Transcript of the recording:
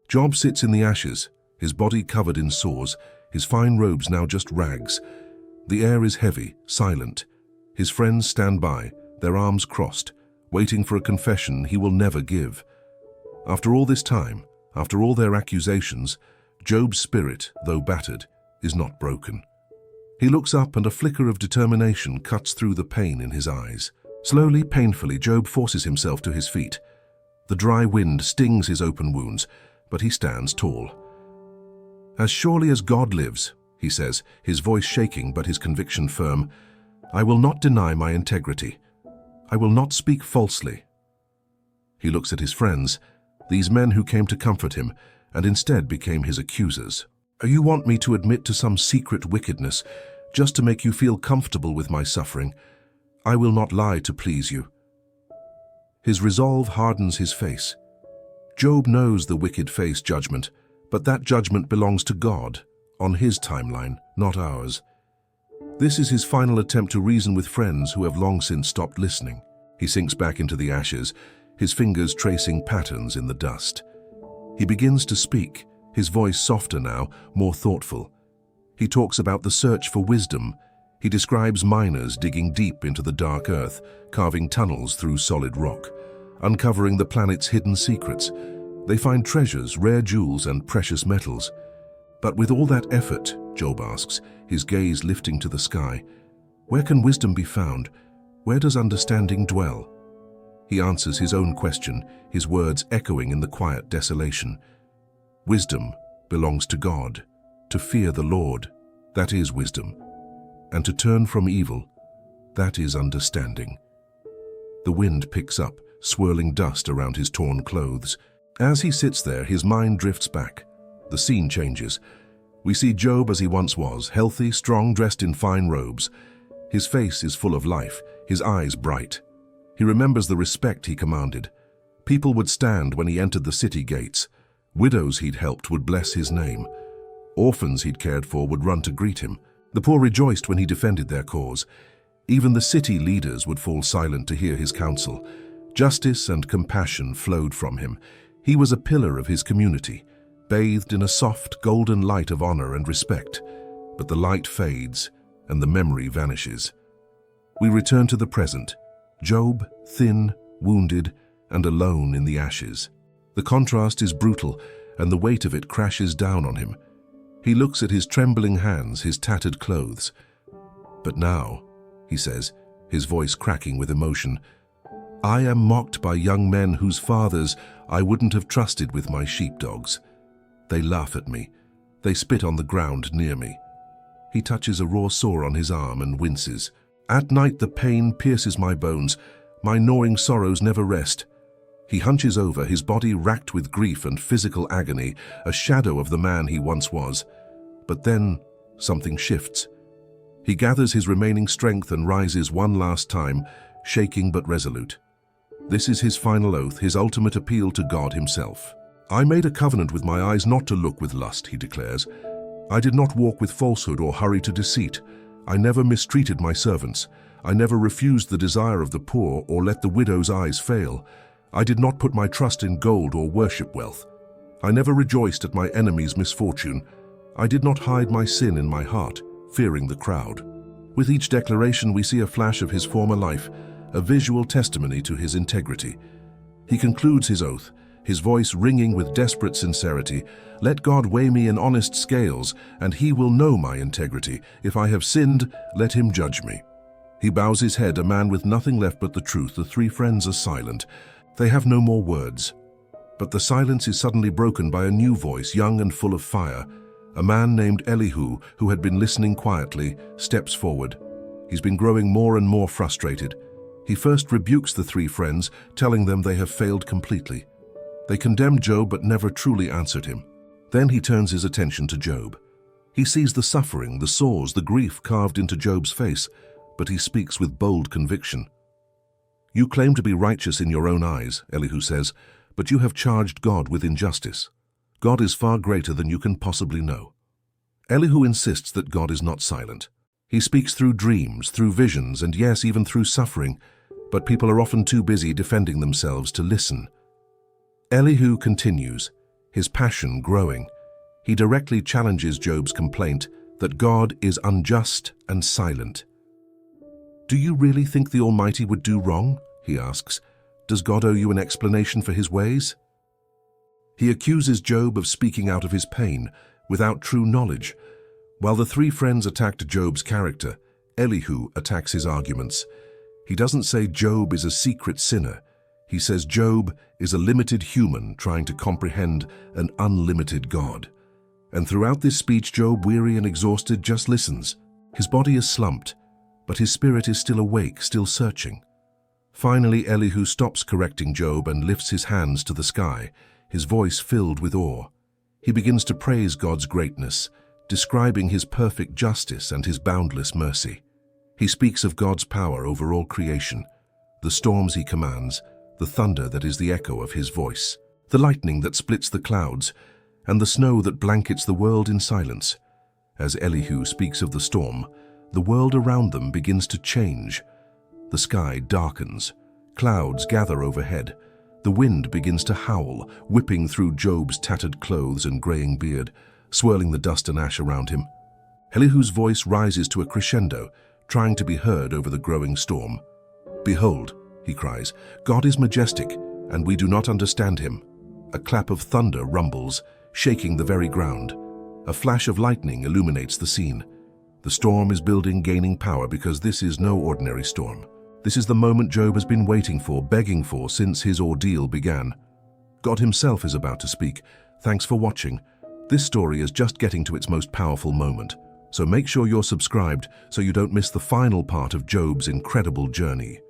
Job sits in the ashes, his body covered in sores, his fine robes now just rags. The air is heavy, silent. His friends stand by, their arms crossed, waiting for a confession he will never give. After all this time, after all their accusations, Job's spirit, though battered, is not broken. He looks up and a flicker of determination cuts through the pain in his eyes. Slowly, painfully, Job forces himself to his feet. The dry wind stings his open wounds, but he stands tall. "As surely as God lives," he says, his voice shaking but his conviction firm, "I will not deny my integrity. I will not speak falsely." He looks at his friends, these men who came to comfort him, and instead became his accusers. "You want me to admit to some secret wickedness, just to make you feel comfortable with my suffering. I will not lie to please you." His resolve hardens his face. Job knows the wicked face judgment, but that judgment belongs to God, on his timeline, not ours. This is his final attempt to reason with friends who have long since stopped listening. He sinks back into the ashes, his fingers tracing patterns in the dust. He begins to speak, his voice softer now, more thoughtful. He talks about the search for wisdom. He describes miners digging deep into the dark earth, carving tunnels through solid rock, uncovering the planet's hidden secrets. They find treasures, rare jewels, and precious metals. But with all that effort, Job asks, his gaze lifting to the sky, where can wisdom be found? Where does understanding dwell? He answers his own question, his words echoing in the quiet desolation. Wisdom belongs to God. To fear the Lord, that is wisdom. And to turn from evil, that is understanding. The wind picks up, swirling dust around his torn clothes. As he sits there, his mind drifts back. The scene changes. We see Job as he once was, healthy, strong, dressed in fine robes. His face is full of life, his eyes bright. He remembers the respect he commanded. People would stand when he entered the city gates. Widows he'd helped would bless his name. Orphans he'd cared for would run to greet him. The poor rejoiced when he defended their cause. Even the city leaders would fall silent to hear his counsel. Justice and compassion flowed from him. He was a pillar of his community, bathed in a soft, golden light of honor and respect. But the light fades, and the memory vanishes. We return to the present. Job, thin, wounded, and alone in the ashes. The contrast is brutal, and the weight of it crashes down on him. He looks at his trembling hands, his tattered clothes. "But now," he says, his voice cracking with emotion, "I am mocked by young men whose fathers I wouldn't have trusted with my sheepdogs. They laugh at me. They spit on the ground near me." He touches a raw sore on his arm and winces. "At night the pain pierces my bones. My gnawing sorrows never rest." He hunches over, his body racked with grief and physical agony, a shadow of the man he once was. But then something shifts. He gathers his remaining strength and rises one last time, shaking but resolute. This is his final oath, his ultimate appeal to God himself. "I made a covenant with my eyes not to look with lust," he declares. "I did not walk with falsehood or hurry to deceit. I never mistreated my servants. I never refused the desire of the poor or let the widow's eyes fail. I did not put my trust in gold or worship wealth. I never rejoiced at my enemy's misfortune. I did not hide my sin in my heart, fearing the crowd." With each declaration we see a flash of his former life, a visual testimony to his integrity. He concludes his oath, his voice ringing with desperate sincerity, "Let God weigh me in honest scales, and he will know my integrity. If I have sinned, let him judge me." He bows his head, a man with nothing left but the truth. The three friends are silent. They have no more words. But the silence is suddenly broken by a new voice, young and full of fire. A man named Elihu, who had been listening quietly, steps forward. He's been growing more and more frustrated. He first rebukes the three friends, telling them they have failed completely. They condemned Job but never truly answered him. Then he turns his attention to Job. He sees the suffering, the sores, the grief carved into Job's face, but he speaks with bold conviction. "You claim to be righteous in your own eyes," Elihu says, "but you have charged God with injustice. God is far greater than you can possibly know." Elihu insists that God is not silent. He speaks through dreams, through visions, and yes, even through suffering, but people are often too busy defending themselves to listen. Elihu continues, his passion growing. He directly challenges Job's complaint that God is unjust and silent. "Do you really think the Almighty would do wrong?" he asks. "Does God owe you an explanation for his ways?" He accuses Job of speaking out of his pain, without true knowledge. While the three friends attacked Job's character, Elihu attacks his arguments. He doesn't say Job is a secret sinner. He says Job is a limited human trying to comprehend an unlimited God. And throughout this speech, Job, weary and exhausted, just listens. His body is slumped, but his spirit is still awake, still searching. Finally, Elihu stops correcting Job and lifts his hands to the sky, his voice filled with awe. He begins to praise God's greatness, describing his perfect justice and his boundless mercy. He speaks of God's power over all creation, the storms he commands, the thunder that is the echo of his voice, the lightning that splits the clouds, and the snow that blankets the world in silence. As Elihu speaks of the storm, the world around them begins to change. The sky darkens, clouds gather overhead, the wind begins to howl, whipping through Job's tattered clothes and graying beard, swirling the dust and ash around him. Elihu's voice rises to a crescendo, trying to be heard over the growing storm. "Behold," he cries, "God is majestic, and we do not understand him." A clap of thunder rumbles, shaking the very ground. A flash of lightning illuminates the scene. The storm is building, gaining power, because this is no ordinary storm. This is the moment Job has been waiting for, begging for, since his ordeal began. God himself is about to speak. Thanks for watching. This story is just getting to its most powerful moment, so make sure you're subscribed so you don't miss the final part of Job's incredible journey.